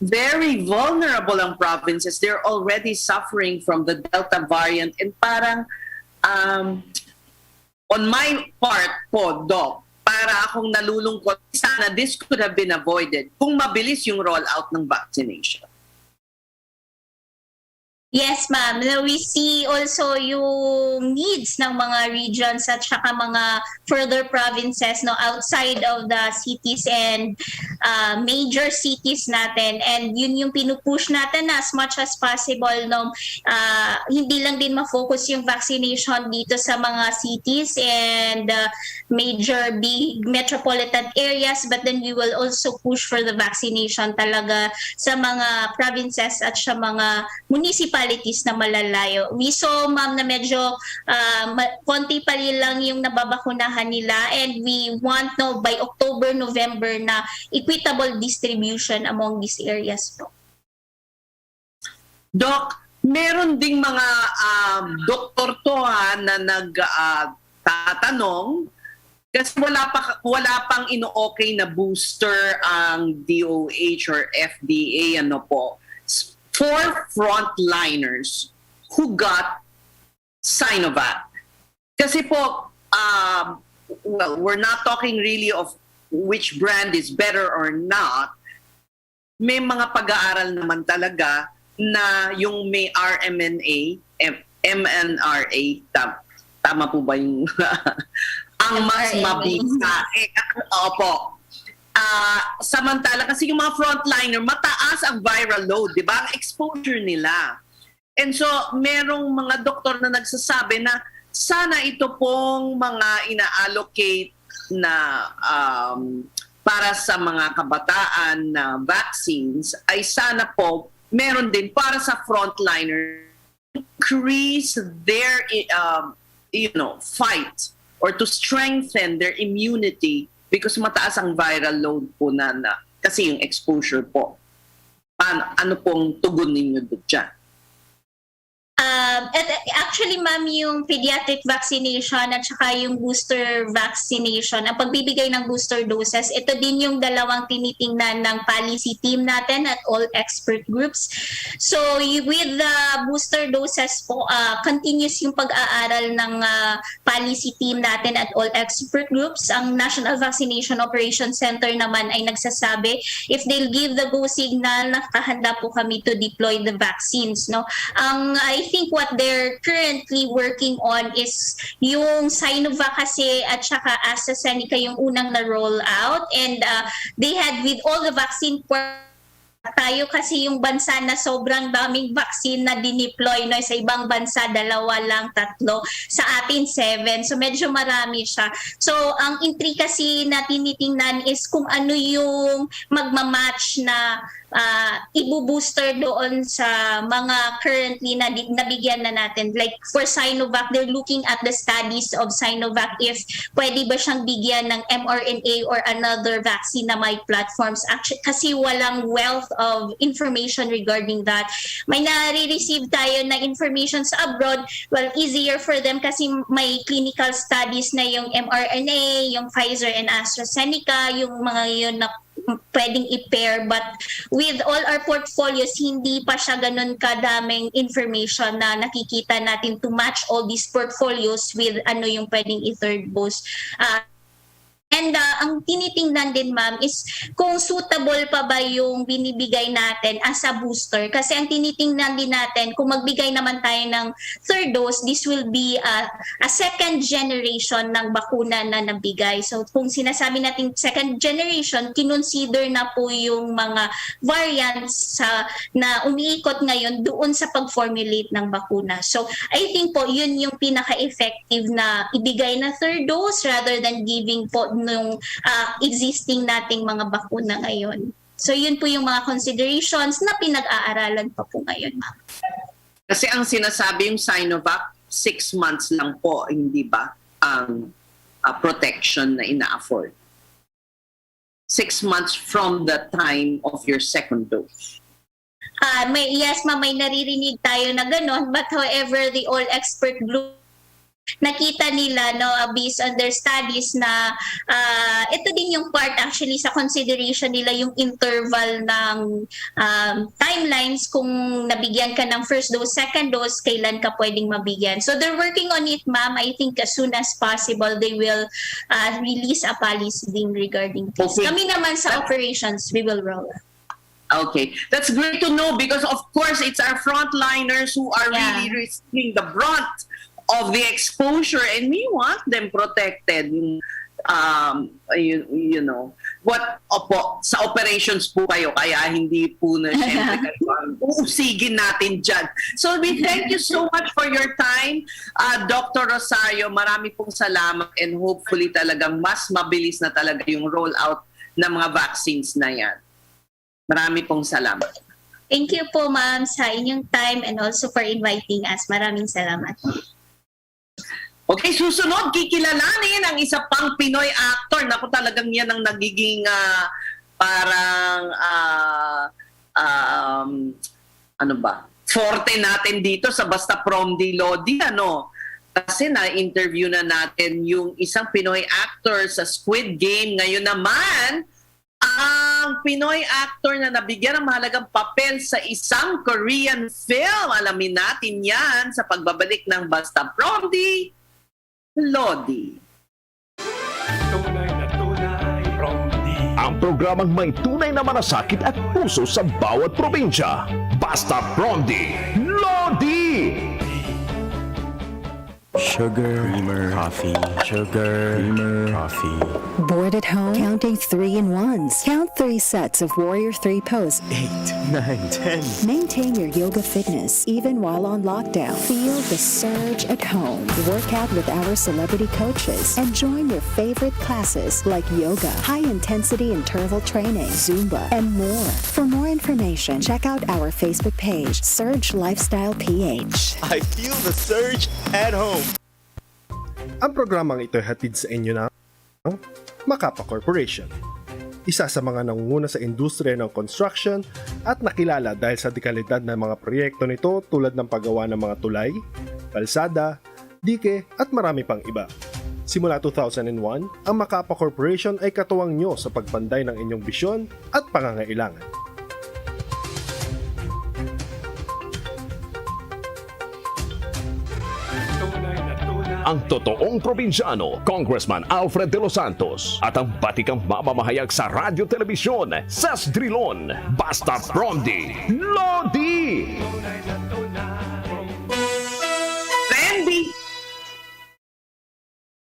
very vulnerable ang provinces. They're already suffering from the Delta variant and parang on my part po, Doc, para akong nalulungkot, sana this could have been avoided kung mabilis yung rollout ng vaccination. Yes, ma'am. We see also yung needs ng mga regions at saka mga further provinces no outside of the cities and major cities natin. And yun yung pinupush natin na as much as possible no hindi lang din ma-focus yung vaccination dito sa mga cities and major big metropolitan areas, but then we will also push for the vaccination talaga sa mga provinces at sa mga municipalities na malalayo. We saw, ma'am, na medyo konti pa lang yung nababakunahan nila and we want by October, November na equitable distribution among these areas po. Doc, meron ding mga doktor to na nagtatanong kasi wala pang ino-okay na booster ang DOH or FDA for frontliners who got Sinovac. Kasi po, well, we're not talking really of which brand is better or not. May mga pag-aaral naman talaga na yung may RMNA, mNRA, tama po ba yung ang mas mabisa? Opo. Samantala, kasi yung mga frontliner, mataas ang viral load, di ba? Ang exposure nila. And so, merong mga doktor na nagsasabi na sana ito pong mga ina-allocate na para sa mga kabataan na vaccines ay sana po meron din para sa frontliner increase their fight or to strengthen their immunity because mataas ang viral load po na kasi yung exposure po. Ano pong tugon ninyo dyan? Actually, ma'am, yung pediatric vaccination at saka yung booster vaccination, ang pagbibigay ng booster doses, ito din yung dalawang tinitingnan ng policy team natin at all expert groups. So, with the booster doses po, continuous yung pag-aaral ng policy team natin at all expert groups. Ang National Vaccination Operations Center naman ay nagsasabi if they'll give the go signal, nakahanda po kami to deploy the vaccines. No? I think what they're currently working on is yung Sinovac kasi at saka AstraZeneca yung unang na-roll out and they had with all the vaccine tayo kasi yung bansa na sobrang daming vaccine na dineploy no sa ibang bansa 2 lang 3 sa atin 7 so medyo marami siya so ang intricacy na tinitingnan is kung ano yung magmamatch na ibu-booster doon sa mga currently na nabigyan na natin like for Sinovac they're looking at the studies of Sinovac if pwede ba siyang bigyan ng mRNA or another vaccine na may platforms actually kasi walang wealth of information regarding that. May nare-receive tayo na information sa abroad, well, easier for them kasi may clinical studies na yung mRNA, yung Pfizer and AstraZeneca, yung mga yun na pwedeng i-pair. But with all our portfolios, hindi pa siya ganun kadaming information na nakikita natin to match all these portfolios with ano yung pwedeng i-third boost. And ang tinitingnan din, ma'am, is kung suitable pa ba yung binibigay natin as a booster. Kasi ang tinitingnan din natin, kung magbigay naman tayo ng third dose, this will be a second generation ng bakuna na nabigay. So kung sinasabi natin second generation, kinonsider na po yung mga variants na umiikot ngayon doon sa pag-formulate ng bakuna. So I think po yun yung pinaka-effective na ibigay na third dose rather than giving po nung existing nating mga bakuna ngayon. So yun po yung mga considerations na pinag-aaralan pa po ngayon, ma'am. Kasi ang sinasabi yung Sinovac, 6 months lang po, hindi ba, ang protection na ina-afford. 6 months from the time of your second dose. Yes, ma'am, may naririnig tayo na gano'n. But however, the all expert group, nakita nila, no, based on their studies na ito din yung part actually sa consideration nila, yung interval ng timelines kung nabigyan ka ng first dose, second dose, kailan ka pwedeng mabigyan. So they're working on it, ma'am. I think as soon as possible, they will release a policy din regarding this. Okay. Kami naman sa operations, we will roll out. Okay, that's great to know because of course it's our frontliners who are really receiving the brunt of the exposure and we want them protected. You know, sa operations po kayo, kaya hindi po na siyempre uusigin natin dyan. So we thank you so much for your time, Dr. Rosario. Marami pong salamat and hopefully talagang mas mabilis na talaga yung rollout ng mga vaccines na yan. Marami pong salamat. Thank you po, ma'am, sa inyong time and also for inviting us. Maraming salamat. Okay, susunod, kikilalanin ang isa pang Pinoy actor. Naku, talagang yan ang nagiging forte natin dito sa Basta Promdi, Lodi, ano? Kasi na-interview na natin yung isang Pinoy actor sa Squid Game. Ngayon naman, ang Pinoy actor na nabigyan ng mahalagang papel sa isang Korean film. Alamin natin yan sa pagbabalik ng Basta Promdi, Lodi. Ang programang may tunay na malasakit at puso sa bawat probinsya. Basta Promdi, Lodi! Sugar, creamer, coffee. Sugar, creamer, coffee. Bored at home? Counting 3 in 1s. Count 3 sets of Warrior 3 pose. 8, 9, 10. Maintain your yoga fitness even while on lockdown. Feel the surge at home. Work out with our celebrity coaches and join your favorite classes like yoga, high-intensity interval training, Zumba, and more. For more information, check out our Facebook page, Surge Lifestyle PH. I feel the surge at home. Ang programang ito ay hatid sa inyo ng Makapa Corporation. Isa sa mga nangunguna sa industriya ng construction at nakilala dahil sa dekalidad ng mga proyekto nito tulad ng paggawa ng mga tulay, kalsada, dike at marami pang iba. Simula 2001, ang Makapa Corporation ay katuwang nyo sa pagpanday ng inyong bisyon at pangangailangan. Ang totoong probinsyano, Congressman Alfred de los Santos at ang batikang mamamahayag sa radyo telebisyon sa Drilon, Basta Promdi, Lodi! Trendy!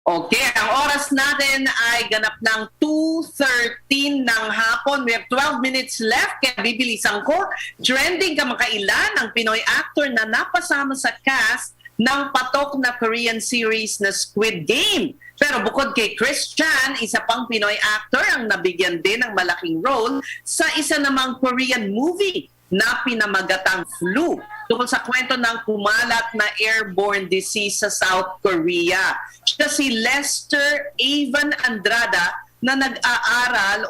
Okay, ang oras natin ay ganap ng 2:13 ng hapon. We have 12 minutes left, kaya bibilisan ko. Trending kamakailan ang Pinoy actor na napasama sa cast ng patok na Korean series na Squid Game. Pero bukod kay Chris Chan, isa pang Pinoy actor ang nabigyan din ng malaking role sa isa namang Korean movie na pinamagatang Flu, tungkol sa kwento ng kumalat na airborne disease sa South Korea. Siya si Lester Avon Andrada na nag-aral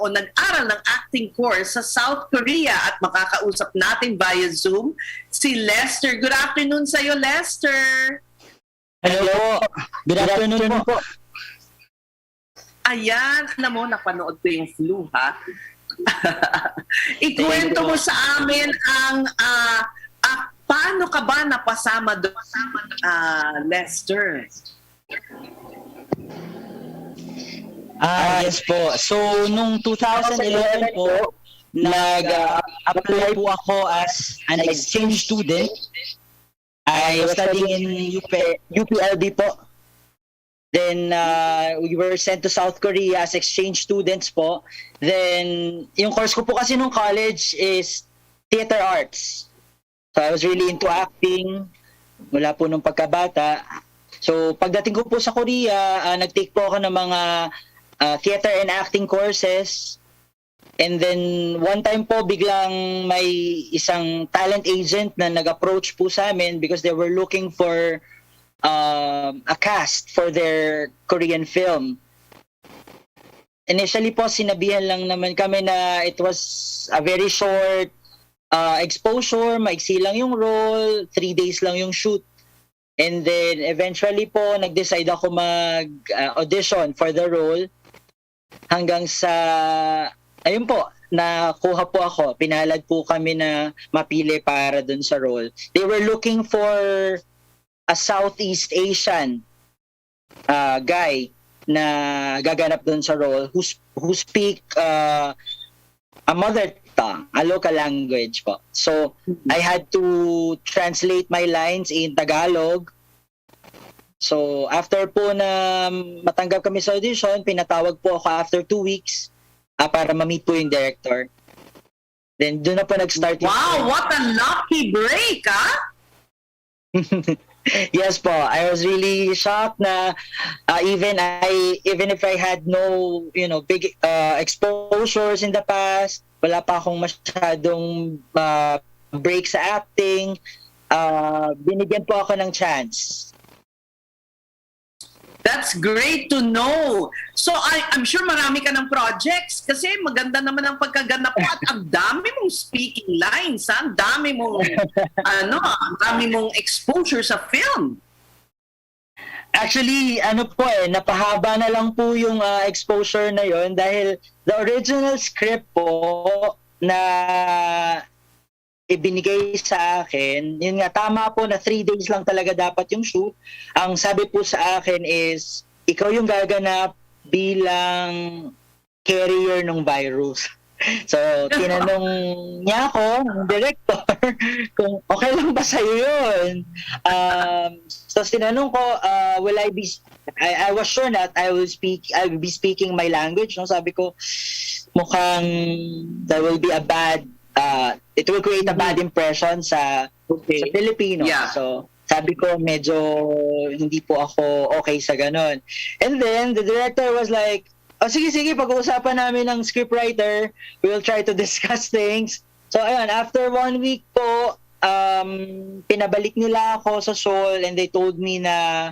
ng acting course sa South Korea at makakausap natin via Zoom si Lester. Good afternoon sa iyo, Lester. Hello. Good afternoon po. Ayan, alam mo, napanood ko yung Flu, ha? Ikwento mo sa amin ang paano ka ba napasama doon, Lester? Yes po. So, nung 2011 po, nag-apply po ako as an exchange student. I was studying in UPLB po. Then, we were sent to South Korea as exchange students po. Then, yung course ko po kasi nung college is theater arts. So, I was really into acting mula po nung pagkabata. So, pagdating ko po sa Korea, nag-take po ako ng mga theater and acting courses. And then, one time po, biglang may isang talent agent na nag-approach po sa amin because they were looking for a cast for their Korean film. Initially po, sinabihan lang naman kami na it was a very short exposure, maiksi lang yung role, 3 days lang yung shoot. And then eventually po, nag-decide ako mag-audition for the role hanggang sa, ayun po, nakuha po ako. Pinalad po kami na mapili para dun sa role. They were looking for a Southeast Asian guy na gaganap dun sa role who speak a mother tongue, a local language po. So, I had to translate my lines in Tagalog. So, after po na matanggap kami sa audition, pinatawag po ako after 2 weeks para ma-meet po yung director. Then, doon na po nag-start. Wow, what a lucky break, ha? Yes po, I was really shocked na even if I had no big exposures in the past, wala pa akong masyadong break sa acting, binigyan po ako ng chance. That's great to know. So I'm sure marami ka ng projects kasi maganda naman ang pagkaganap mo at ang dami mong speaking lines, ha? Ang dami mong ang dami mong exposure sa film. Actually, napahaba na lang po yung exposure na yon dahil the original script po na ibinigay sa akin, yun nga, tama po na 3 days lang talaga dapat yung shoot. Ang sabi po sa akin is, ikaw yung gaganap bilang carrier ng virus. So, tinanong niya ako, ng director, kung okay lang ba sa'yo yun. So, tinanong ko, I was sure that I will be speaking my language. No? Sabi ko, mukhang there will be it will create a bad impression sa Filipino. Yeah. So, sabi ko, medyo hindi po ako okay sa ganon. And then, the director was like, sige, pag-uusapan namin ng scriptwriter. We will try to discuss things. So, ayun, after 1 week po, pinabalik nila ako sa Seoul and they told me na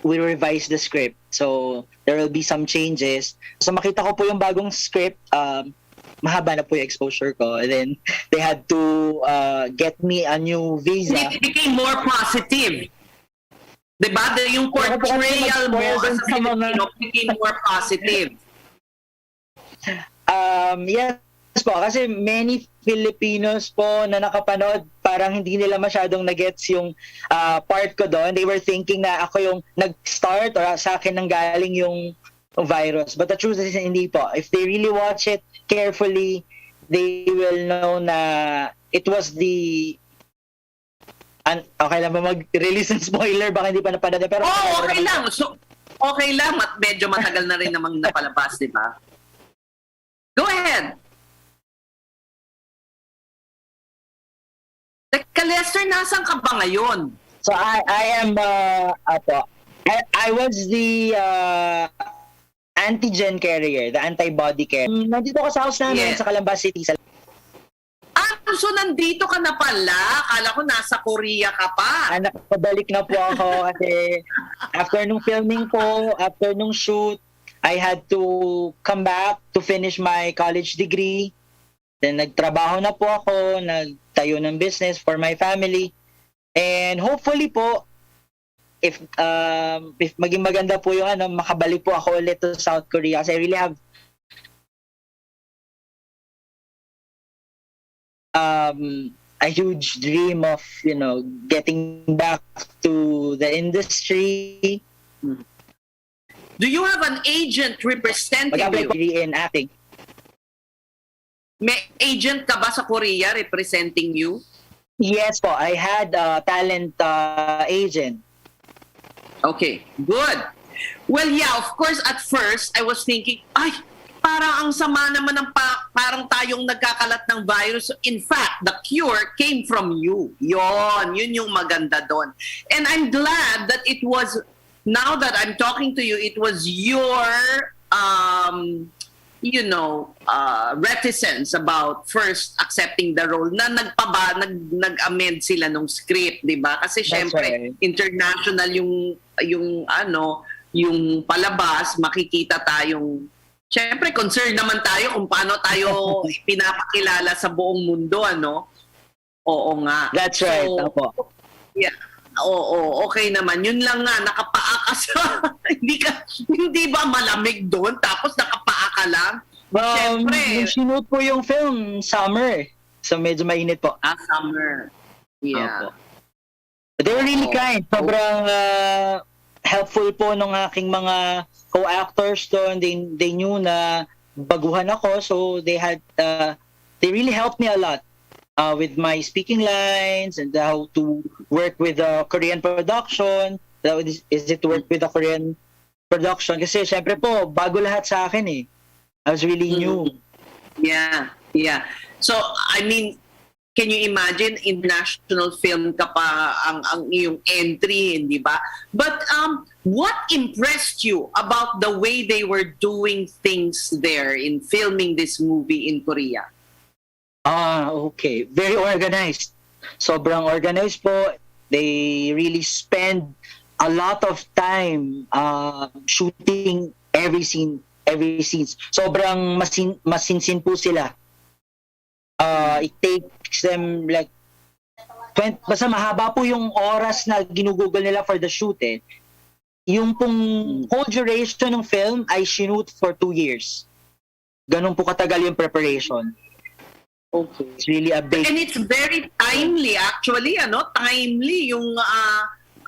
we revise the script. So, there will be some changes. So, makita ko po yung bagong script. Mahaba na po yung exposure ko. And then, they had to get me a new visa. It became more positive. Diba? Yung portrayal mo as a Filipino became more positive. Yes po. Kasi many Filipinos po na nakapanood, parang hindi nila masyadong nagets yung part ko doon. They were thinking na ako yung nag-start or sa akin nang galing yung virus. But the truth is, hindi po. If they really watch it carefully, they will know na it was the... okay lang ba mag-release ng spoiler? Baka hindi pa napanood. Pero okay lang. So, okay lang. Medyo matagal na rin namang napalabas, di ba? Go ahead. Teka, Lester, nasan ka ba ngayon? So, I am, I was the antigen carrier, the antibody carrier. Nandito ko sa house namin, sa Calamba City. So nandito ka na pala? Akala ko nasa Korea ka pa. Nakabalik na po ako kasi after nung filming ko, after nung shoot, I had to come back to finish my college degree. Then nagtrabaho na po ako, nagtayo ng business for my family. And hopefully po, if maging maganda po yung makabalik po ako ulit to South Korea kasi I really have a huge dream of, getting back to the industry. Do you have an agent representing Mag-apply you? po in acting. May agent ka ba sa Korea representing you? Yes po, I had a talent agent. Okay, good. Well, yeah, of course, at first, I was thinking, ay, parang ang sama naman ng parang tayong nagkakalat ng virus. In fact, the cure came from you. Yun yung maganda doon. And I'm glad that it was, now that I'm talking to you, it was your, reticence about first accepting the role na nag-amend sila nung script, di ba? Kasi syempre, right. international yung palabas, makikita tayong syempre concerned naman tayo kung paano tayo pinapakilala sa buong mundo, ano? Oo nga. That's right. Opo. Yeah. Oo, okay naman. Yun lang nga, nakapaa ka sa hindi ba malamig doon tapos nakapaa ka lang? Syempre. Sinut po yung film, summer. So medyo mainit po. Summer. Yeah. Opo. They were really kind. Sobrang helpful po nung aking mga co-actors doon. They knew na baguhan ako, so they really helped me a lot with my speaking lines and how to work with the Korean production. Is it to work with the Korean production? Kasi syempre po, bago lahat sa akin eh. I was really new. Yeah. So, I mean, can you imagine international film ka pa ang iyong entry, hindi ba? But what impressed you about the way they were doing things there in filming this movie in Korea? Okay. Very organized. Sobrang organized po. They really spend a lot of time shooting every scene. Sobrang masinsin po sila. It takes them like basta mahaba po yung oras na ginugugol nila for the shoot eh. Yung pong whole duration ng film ay shoot for 2 years. Ganun po katagal yung preparation. Okay. It's really a big... And it's very timely actually, timely yung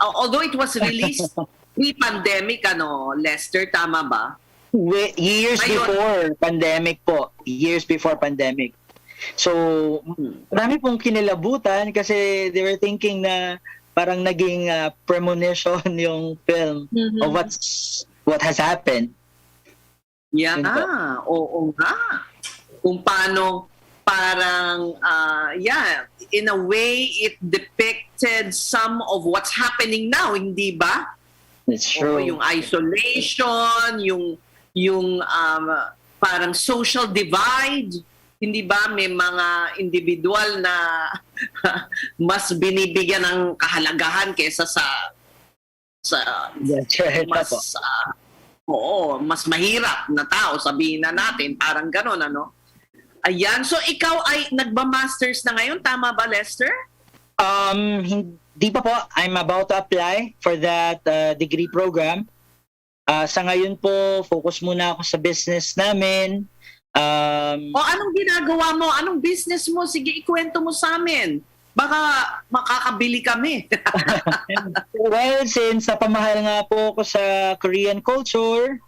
although it was released pre-pandemic, Lester, tama ba? Years before pandemic po. Years before pandemic. So, marami pong kinilabutan kasi they were thinking na parang naging premonition yung film of what has happened. Yeah, oo nga. Kung paano parang, in a way, it depicted some of what's happening now, hindi ba? It's true. Yung isolation, yung parang social divide, hindi ba may mga individual na mas binibigyan ng kahalagahan kaysa sa mas mahirap na tao, sabihin na natin, parang gano'n, Ayan, so ikaw ay nagba-masters na ngayon, tama ba, Lester? Hindi pa po. I'm about to apply for that degree program. Sa ngayon po, focus muna ako sa business namin. Anong ginagawa mo? Anong business mo? Sige, ikwento mo sa amin. Baka makakabili kami. Well, since napamahal nga po ako sa Korean culture,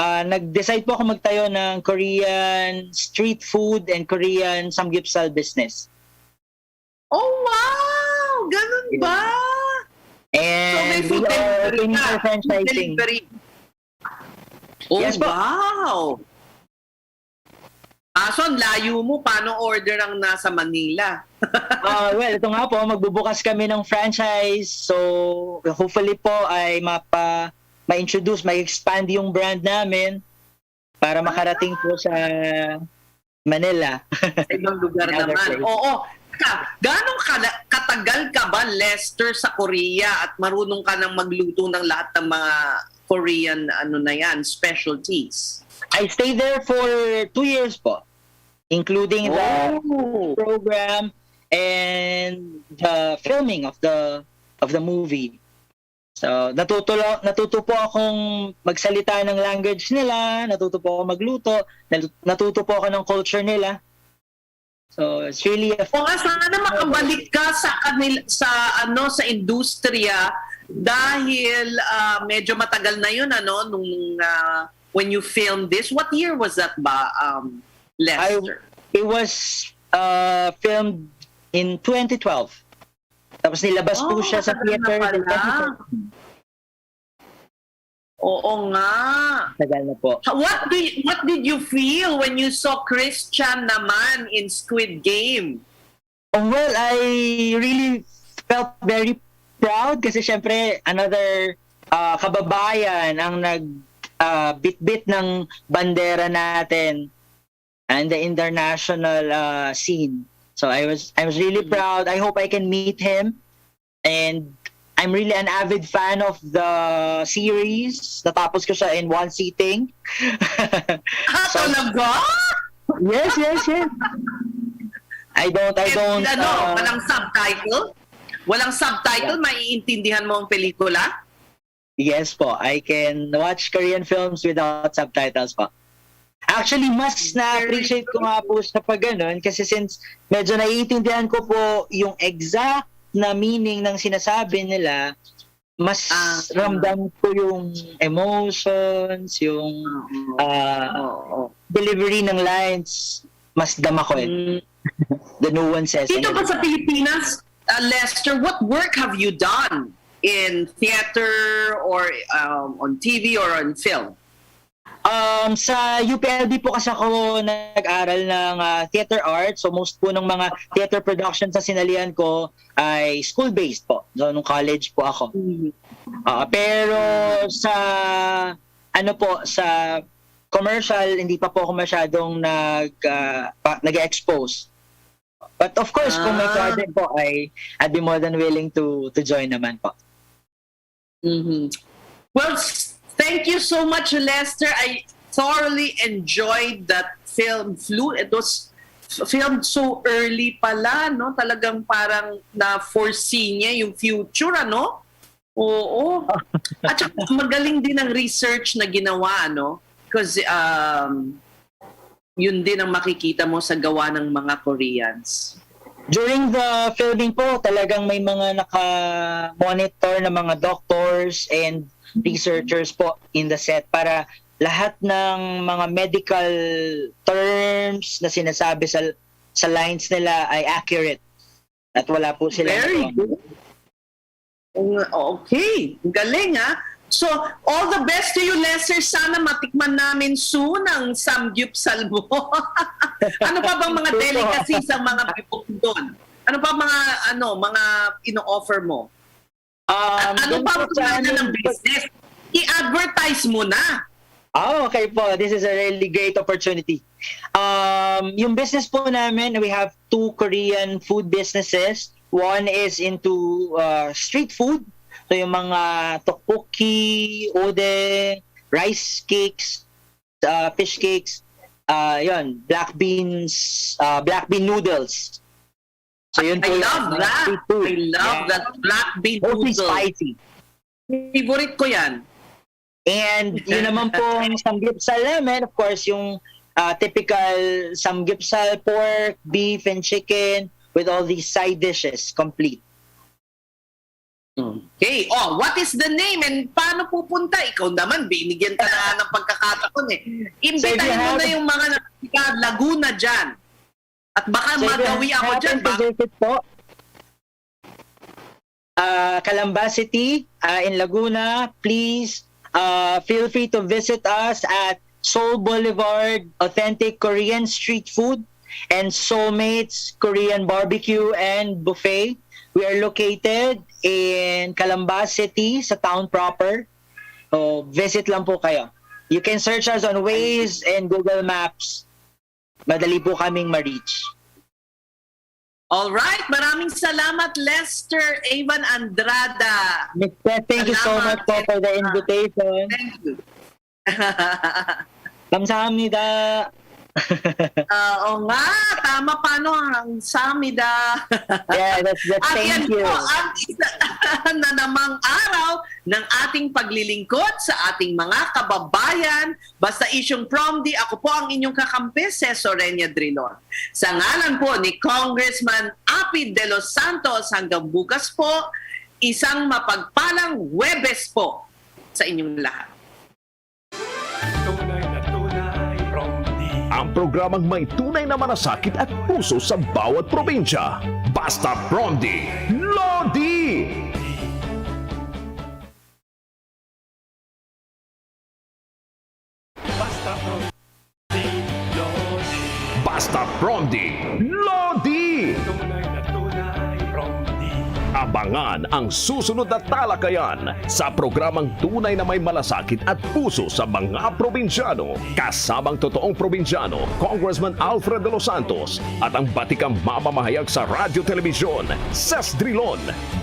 nag-decide po ako magtayo ng Korean street food and Korean samgyeopsal business. Oh, wow! Ganun ba? And so may food delivery for franchising. Oh, yes, wow! So ang layo mo, paano order ang nasa Manila? Well, ito nga po, magbubukas kami ng franchise. So, hopefully po ay ma-introduce, ma-expand yung brand namin para makarating po sa Manila. Sa ibang lugar naman. Oo. Gaano katagal ka ba, Lester, sa Korea at marunong ka nang magluto ng lahat ng mga Korean specialties? I stayed there for 2 years po, including the program and the filming of the movie. So, natuto po akong magsalita ng language nila, natuto po ako magluto, natuto po ako ng culture nila. So, it's really sana makabalik ka sa industriya Dahil medyo matagal na yun, ano, nung when you filmed this. What year was that ba, Lester? It was filmed in 2012. Tapos nilabas po siya sa theater in 2013. Oo nga. Tagal na po. What did you feel when you saw Christian naman in Squid Game? Well, I really felt very proud kasi syempre another kababayan ang bit-bit ng bandera natin and the international scene. So I was really proud. I hope I can meet him, and I'm really an avid fan of the series. Natapos ko siya in one sitting. Talaga? Yes. I don't. Walang subtitle? Walang subtitle? Maiintindihan mo ang pelikula? Yes po. I can watch Korean films without subtitles po. Actually, mas na-appreciate ko nga po sa pag ganun kasi since medyo naiintindihan ko po yung exact na meaning ng sinasabi nila, mas ramdam ko yung emotions, yung delivery ng lines, mas dama ko the nuances. Dito ba sa Pilipinas, Lester, what work have you done in theater or on TV or on film? Sa UPLB po kasi ako nag-aral ng theater art. So most po ng mga theater productions na sinalihan ko ay school-based po. So nung college po ako. Pero sa sa commercial, hindi pa po ako masyadong nag-expose. But of course, kung may project po I'd be more than willing to join naman po. Well, thank you so much, Lester. I thoroughly enjoyed that film, Flute. It was filmed so early pala, no? Talagang parang na-foresee niya yung future, ano? Oo. At saka magaling din ang research na ginawa, no? Because yun din ang makikita mo sa gawa ng mga Koreans. During the filming po, talagang may mga naka-monitor na mga doctors and researchers po in the set para lahat ng mga medical terms na sinasabi sa lines nila ay accurate at wala po sila. Very good. Okay, galing ha. So, all the best to you, Lester. Sana matikman namin soon ang samgyupsal mo. Ano pa bang mga delicacies ang mga bibok doon? Ano pa mga ino-offer mo? Ano pa ang ng business? I-advertise mo na. Okay po. This is a really great opportunity. Yung business po namin, we have 2 Korean food businesses. One is into street food. So yung mga tteokbokki, ode, rice cakes, fish cakes, black bean noodles. So yun po. I love that black bean noodles. Spicy. Favorite ko yan. And yun naman po ang samgyupsal namin, of course, yung typical samgyupsal, pork, beef, and chicken with all these side dishes complete. Okay. What is the name and paano pupunta? Ikaw naman, binigyan ka na ng pagkakataon eh. Imbitahin mo na yung mga Laguna dyan. At baka magawi ako dyan. Po. Calamba City in Laguna, please feel free to visit us at Seoul Boulevard Authentic Korean Street Food and Soulmates Korean Barbecue and Buffet. We are located in Calamba City sa town proper. So visit lang po kayo. You can search us on Waze and Google Maps. Madali po kaming ma-reach. All right, maraming salamat Lester Avon Andrada. Thank you so much po for the invitation. Thank you. 감사합니다. Oo nga, tama paano ang samida. Yeah, that's thank you. Po, ang isa na namang araw ng ating paglilingkod sa ating mga kababayan. Basta isyong Promdi, ako po ang inyong kakampi, Cesorenia Drilon. Sa ngalan po ni Congressman Alfred Delos Santos, hanggang bukas po, Isang mapagpalang Huwebes po sa inyong lahat. Ang programang may tunay na malasakit at puso sa bawat probinsya. Basta Promdi, Lodi! Basta Promdi, Lodi! Abangan ang susunod na talakayan sa programang tunay na may malasakit at puso sa mga probinsyano. Kasamang totoong probinsyano, Congressman Alfred de los Santos at ang batikang mamamahayag sa radyo-telebisyon, Drilon,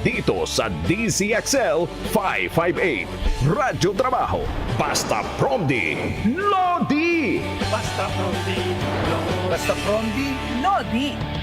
dito sa DZXL 558. Radyo Trabaho, Basta Promdi, Lodi! Basta Promdi, Lodi.